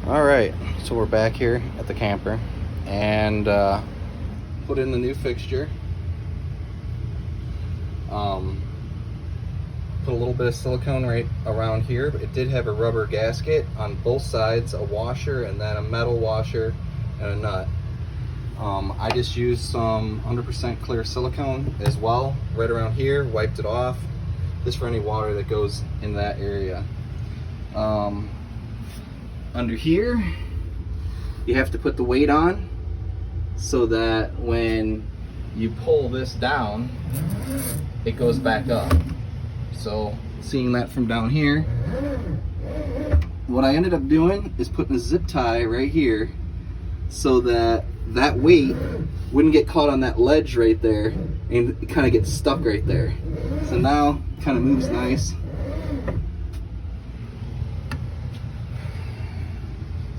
All right, so we're back here at the camper and put in the new fixture. Put a little bit of silicone right around here. It did have a rubber gasket on both sides, a washer, and then a metal washer and a nut. I just used some 100% clear silicone as well right around here, wiped it off, just for any water that goes in that area. Under here, you have to put the weight on so that when you pull this down, it goes back up. So seeing that from down here, what I ended up doing is putting a zip tie right here so that that weight wouldn't get caught on that ledge right there and it kind of gets stuck right there. So now it kind of moves nice.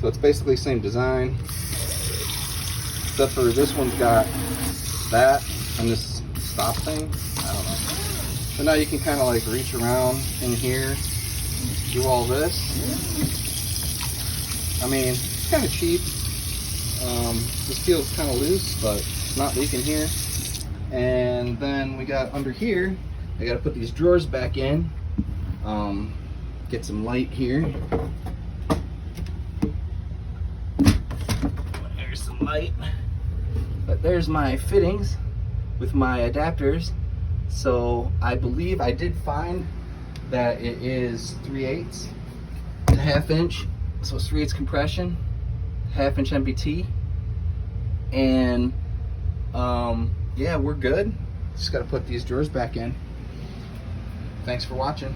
So it's basically the same design, except for this one's got that and this stop thing. I don't know. So now you can kind of like reach around in here, do all this. I mean, it's kind of cheap. This feels kind of loose, but it's not leaking here. And then we got under here, I got to put these drawers back in. Get some light here. There's some light. But there's my fittings with my adapters. So I believe I did find that it is 3/8 and 1/2 inch. So it's 3/8 compression, 1/2 inch MBT. And yeah, we're good. Just got to put these drawers back in. Thanks for watching.